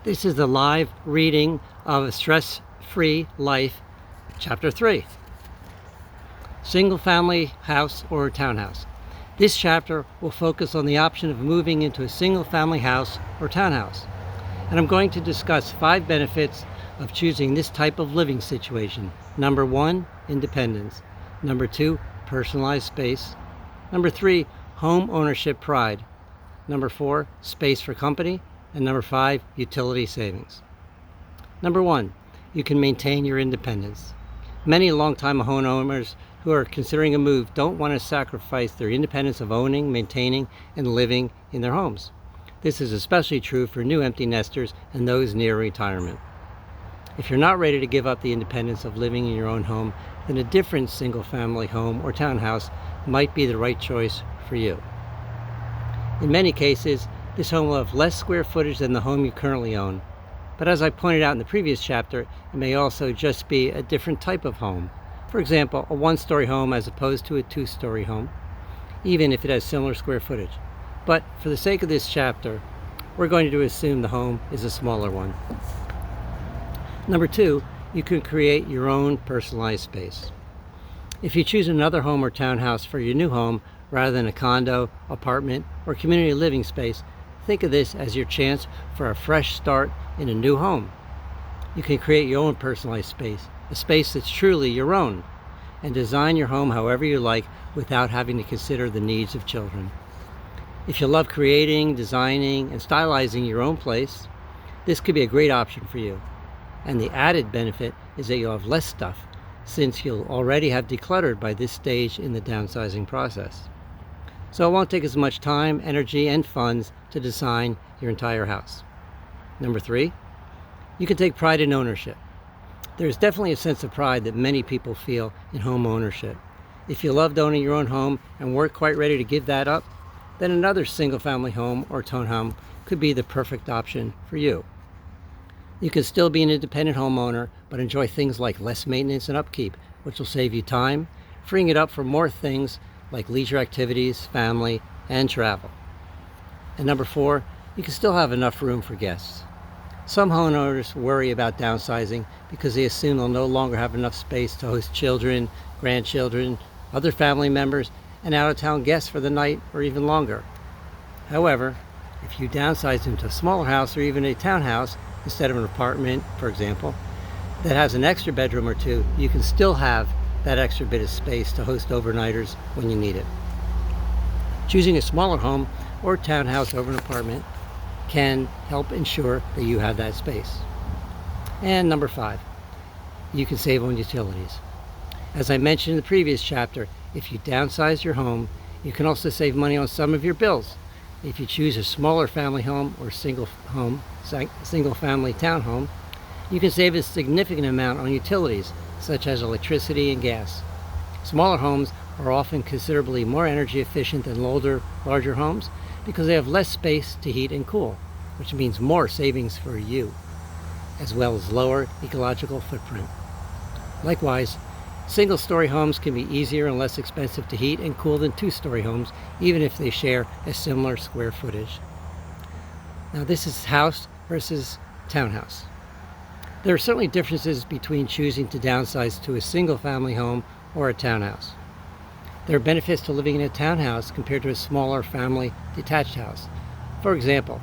This is the live reading of A Stress-Free Life, Chapter 3. Single family house or townhouse. This chapter will focus on the option of moving into a single family house or townhouse. And I'm going to discuss 5 benefits of choosing this type of living situation. Number 1, independence. Number 2, personalized space. Number 3, home ownership pride. Number 4, space for company. And number 5, utility savings. Number 1, you can maintain your independence. Many longtime homeowners who are considering a move don't want to sacrifice their independence of owning, maintaining, and living in their homes. This is especially true for new empty nesters and those near retirement. If you're not ready to give up the independence of living in your own home, then a different single-family home or townhouse might be the right choice for you. In many cases, this home will have less square footage than the home you currently own. But as I pointed out in the previous chapter, it may also just be a different type of home. For example, a 1-story home as opposed to a 2-story home, even if it has similar square footage. But for the sake of this chapter, we're going to assume the home is a smaller one. Number 2, you can create your own personalized space. If you choose another home or townhouse for your new home rather than a condo, apartment, or community living space, think of this as your chance for a fresh start in a new home. You can create your own personalized space, a space that's truly your own, and design your home however you like without having to consider the needs of children. If you love creating, designing, and stylizing your own place, this could be a great option for you. And the added benefit is that you'll have less stuff, since you'll already have decluttered by this stage in the downsizing process. So it won't take as much time, energy, and funds to design your entire house. Number 3, you can take pride in ownership. There's definitely a sense of pride that many people feel in home ownership. If you loved owning your own home and weren't quite ready to give that up, then another single-family home or townhome could be the perfect option for you. You can still be an independent homeowner, but enjoy things like less maintenance and upkeep, which will save you time, freeing it up for more things like leisure activities, family, and travel. And number 4, you can still have enough room for guests. Some homeowners worry about downsizing because they assume they'll no longer have enough space to host children, grandchildren, other family members, and out-of-town guests for the night or even longer. However, if you downsize into a smaller house or even a townhouse instead of an apartment, for example, that has an extra bedroom or 2, you can still have that extra bit of space to host overnighters when you need it. Choosing a smaller home or townhouse over an apartment can help ensure that you have that space. And number 5, you can save on utilities. As I mentioned in the previous chapter, if you downsize your home, you can also save money on some of your bills. If you choose a smaller family home or single family townhome, you can save a significant amount on utilities, such as electricity and gas. Smaller homes are often considerably more energy efficient than larger homes because they have less space to heat and cool, which means more savings for you, as well as lower ecological footprint. Likewise, single-story homes can be easier and less expensive to heat and cool than 2-story homes, even if they share a similar square footage. Now this is house versus townhouse. There are certainly differences between choosing to downsize to a single-family home or a townhouse. There are benefits to living in a townhouse compared to a smaller family detached house. For example,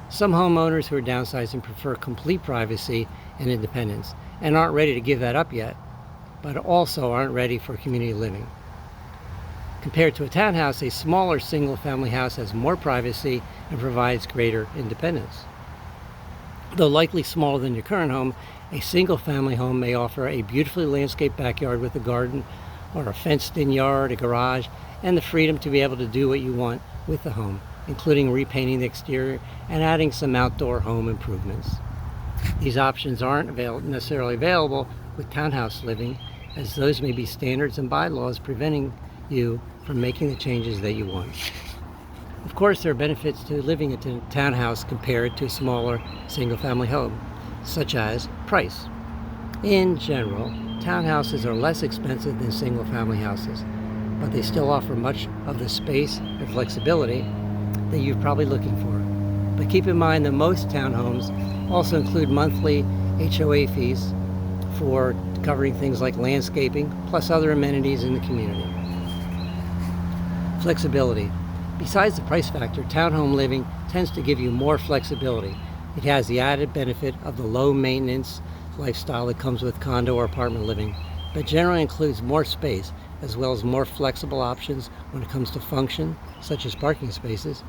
some homeowners who are downsizing prefer complete privacy and independence and aren't ready to give that up yet, but also aren't ready for community living. Compared to a townhouse, a smaller single-family house has more privacy and provides greater independence. Though likely smaller than your current home, a single-family home may offer a beautifully landscaped backyard with a garden or a fenced-in yard, a garage, and the freedom to be able to do what you want with the home, including repainting the exterior and adding some outdoor home improvements. These options aren't necessarily available with townhouse living, as those may be standards and bylaws preventing you from making the changes that you want. Of course, there are benefits to living in a townhouse compared to a smaller single-family home, such as price. In general, townhouses are less expensive than single-family houses, but they still offer much of the space and flexibility that you're probably looking for. But keep in mind that most townhomes also include monthly HOA fees for covering things like landscaping, plus other amenities in the community. Flexibility. Besides the price factor, townhome living tends to give you more flexibility. It has the added benefit of the low maintenance lifestyle that comes with condo or apartment living, but generally includes more space as well as more flexible options when it comes to function, such as parking spaces,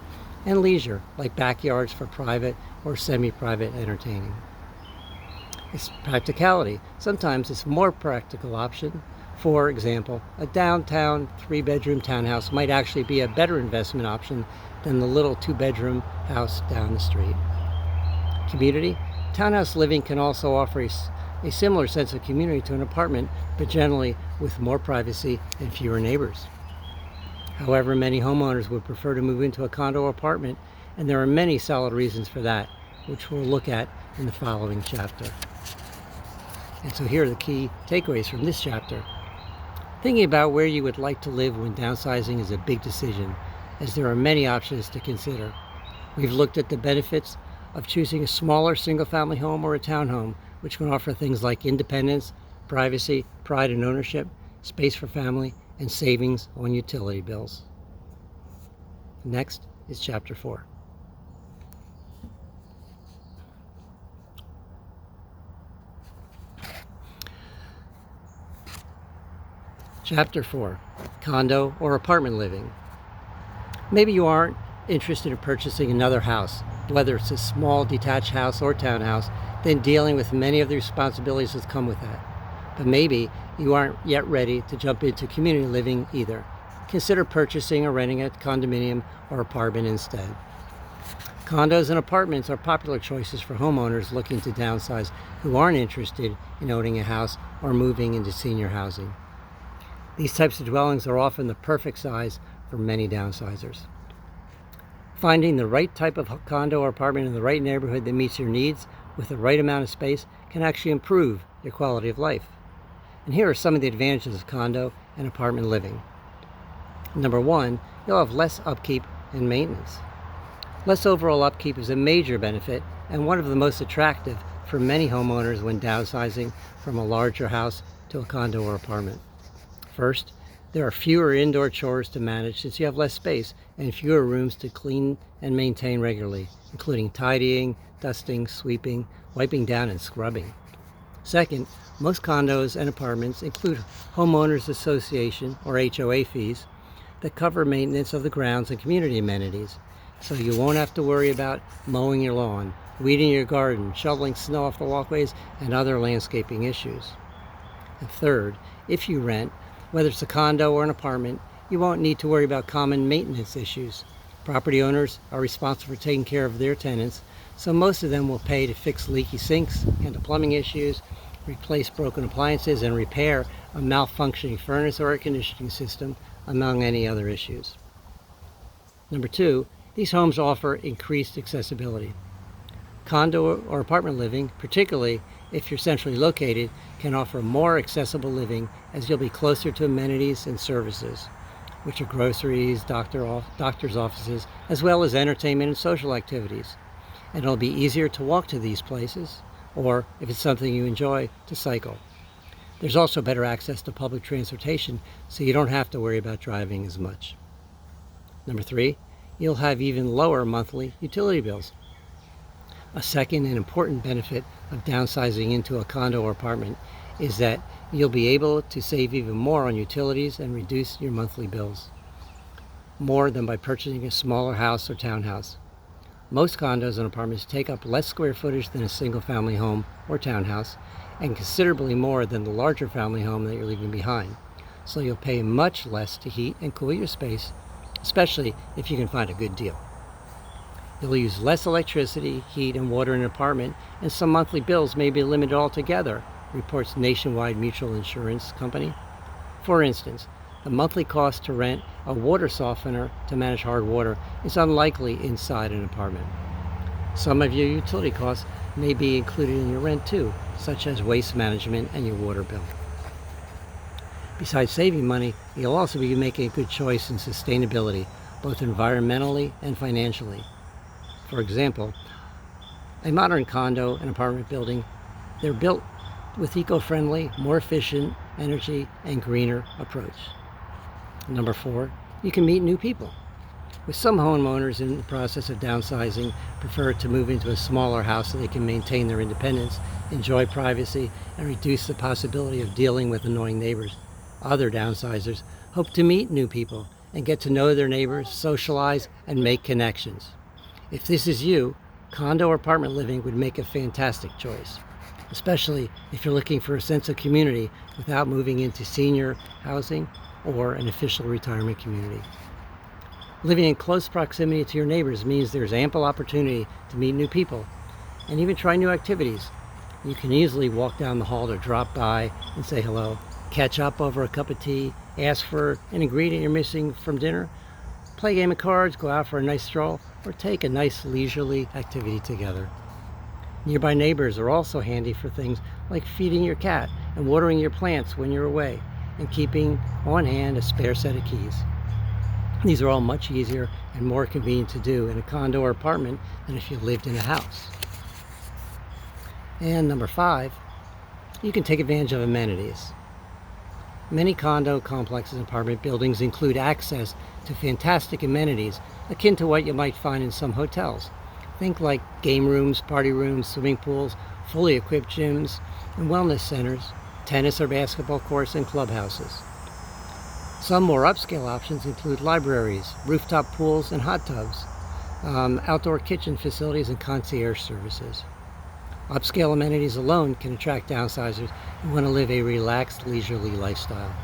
and leisure, like backyards for private or semi-private entertaining. It's practicality. Sometimes it's a more practical option. For example, a downtown 3-bedroom townhouse might actually be a better investment option than the little 2-bedroom house down the street. Community. Townhouse living can also offer a similar sense of community to an apartment, but generally with more privacy and fewer neighbors. However, many homeowners would prefer to move into a condo or apartment, and there are many solid reasons for that, which we'll look at in the following chapter. And so here are the key takeaways from this chapter. Thinking about where you would like to live when downsizing is a big decision, as there are many options to consider. We've looked at the benefits of choosing a smaller single-family home or a townhome, which can offer things like independence, privacy, pride in ownership, space for family, and savings on utility bills. Next is Chapter 4. Chapter 4. Condo or apartment living. Maybe you aren't interested in purchasing another house, whether it's a small detached house or townhouse, then dealing with many of the responsibilities that come with that. But maybe you aren't yet ready to jump into community living either. Consider purchasing or renting a condominium or apartment instead. Condos and apartments are popular choices for homeowners looking to downsize who aren't interested in owning a house or moving into senior housing. These types of dwellings are often the perfect size for many downsizers. Finding the right type of condo or apartment in the right neighborhood that meets your needs with the right amount of space can actually improve your quality of life. And here are some of the advantages of condo and apartment living. Number 1, you'll have less upkeep and maintenance. Less overall upkeep is a major benefit and one of the most attractive for many homeowners when downsizing from a larger house to a condo or apartment. First, there are fewer indoor chores to manage since you have less space and fewer rooms to clean and maintain regularly, including tidying, dusting, sweeping, wiping down, and scrubbing. Second, most condos and apartments include homeowners association or HOA fees that cover maintenance of the grounds and community amenities, so you won't have to worry about mowing your lawn, weeding your garden, shoveling snow off the walkways, and other landscaping issues. And third, if you rent, whether it's a condo or an apartment, you won't need to worry about common maintenance issues. Property owners are responsible for taking care of their tenants, so most of them will pay to fix leaky sinks, handle plumbing issues, replace broken appliances, and repair a malfunctioning furnace or air conditioning system, among any other issues. Number 2, these homes offer increased accessibility. Condo or apartment living, particularly if you're centrally located, can offer more accessible living as you'll be closer to amenities and services, which are groceries, doctor's offices, as well as entertainment and social activities. And it'll be easier to walk to these places, or if it's something you enjoy, to cycle. There's also better access to public transportation, so you don't have to worry about driving as much. Number 3, you'll have even lower monthly utility bills. A second and important benefit of downsizing into a condo or apartment is that you'll be able to save even more on utilities and reduce your monthly bills, more than by purchasing a smaller house or townhouse. Most condos and apartments take up less square footage than a single-family home or townhouse, and considerably more than the larger family home that you're leaving behind. So you'll pay much less to heat and cool your space, especially if you can find a good deal. You'll use less electricity, heat, and water in an apartment, and some monthly bills may be limited altogether, reports Nationwide Mutual Insurance Company. For instance, the monthly cost to rent a water softener to manage hard water is unlikely inside an apartment. Some of your utility costs may be included in your rent too, such as waste management and your water bill. Besides saving money, you'll also be making a good choice in sustainability, both environmentally and financially. For example, a modern condo and apartment building, they're built with eco-friendly, more efficient energy and greener approach. Number 4, you can meet new people. With some homeowners in the process of downsizing prefer to move into a smaller house so they can maintain their independence, enjoy privacy, and reduce the possibility of dealing with annoying neighbors. Other downsizers hope to meet new people and get to know their neighbors, socialize, and make connections. If this is you, condo or apartment living would make a fantastic choice, especially if you're looking for a sense of community without moving into senior housing or an official retirement community. Living in close proximity to your neighbors means there's ample opportunity to meet new people and even try new activities. You can easily walk down the hall to drop by and say hello, catch up over a cup of tea, ask for an ingredient you're missing from dinner, play a game of cards, go out for a nice stroll, or take a nice leisurely activity together. Nearby neighbors are also handy for things like feeding your cat and watering your plants when you're away, and keeping on hand a spare set of keys. These are all much easier and more convenient to do in a condo or apartment than if you lived in a house. And number 5, you can take advantage of amenities. Many condo complexes and apartment buildings include access to fantastic amenities akin to what you might find in some hotels. Think like game rooms, party rooms, swimming pools, fully equipped gyms and wellness centers, tennis or basketball courts, and clubhouses. Some more upscale options include libraries, rooftop pools and hot tubs, outdoor kitchen facilities, and concierge services. Upscale amenities alone can attract downsizers who want to live a relaxed, leisurely lifestyle.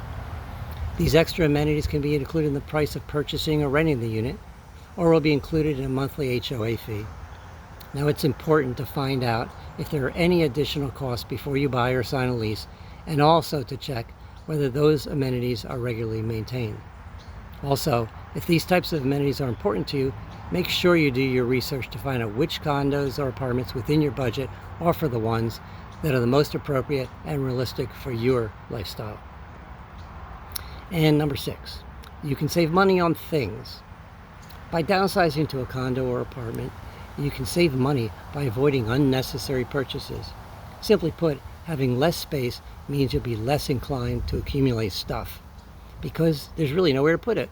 These extra amenities can be included in the price of purchasing or renting the unit, or will be included in a monthly HOA fee. Now, it's important to find out if there are any additional costs before you buy or sign a lease, and also to check whether those amenities are regularly maintained. Also, if these types of amenities are important to you, make sure you do your research to find out which condos or apartments within your budget offer the ones that are the most appropriate and realistic for your lifestyle. And number 6, you can save money on things. By downsizing to a condo or apartment, you can save money by avoiding unnecessary purchases. Simply put, having less space means you'll be less inclined to accumulate stuff because there's really nowhere to put it.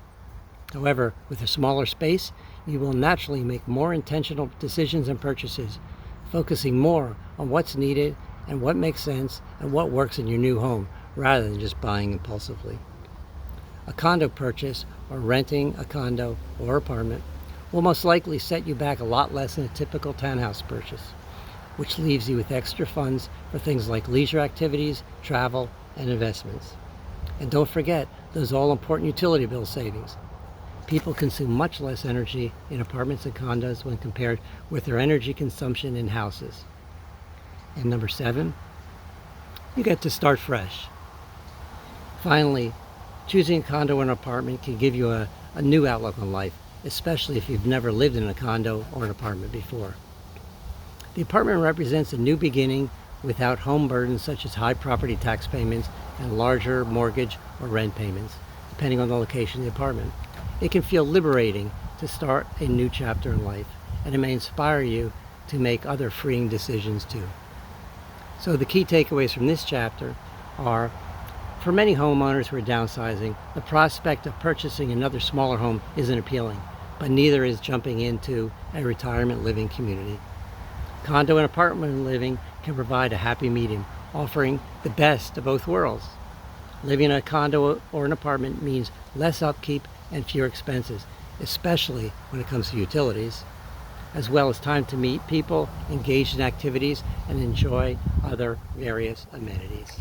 However, with a smaller space, you will naturally make more intentional decisions and purchases, focusing more on what's needed and what makes sense and what works in your new home, rather than just buying impulsively. A condo purchase or renting a condo or apartment will most likely set you back a lot less than a typical townhouse purchase, which leaves you with extra funds for things like leisure activities, travel, and investments. And don't forget those all-important utility bill savings. People consume much less energy in apartments and condos when compared with their energy consumption in houses. And number 7, you get to start fresh. Finally, choosing a condo or an apartment can give you a new outlook on life, especially if you've never lived in a condo or an apartment before. The apartment represents a new beginning without home burdens such as high property tax payments and larger mortgage or rent payments, depending on the location of the apartment. It can feel liberating to start a new chapter in life, and it may inspire you to make other freeing decisions too. So the key takeaways from this chapter are, for many homeowners who are downsizing, the prospect of purchasing another smaller home isn't appealing, but neither is jumping into a retirement living community. Condo and apartment living can provide a happy medium, offering the best of both worlds. Living in a condo or an apartment means less upkeep and fewer expenses, especially when it comes to utilities, as well as time to meet people, engage in activities, and enjoy other various amenities.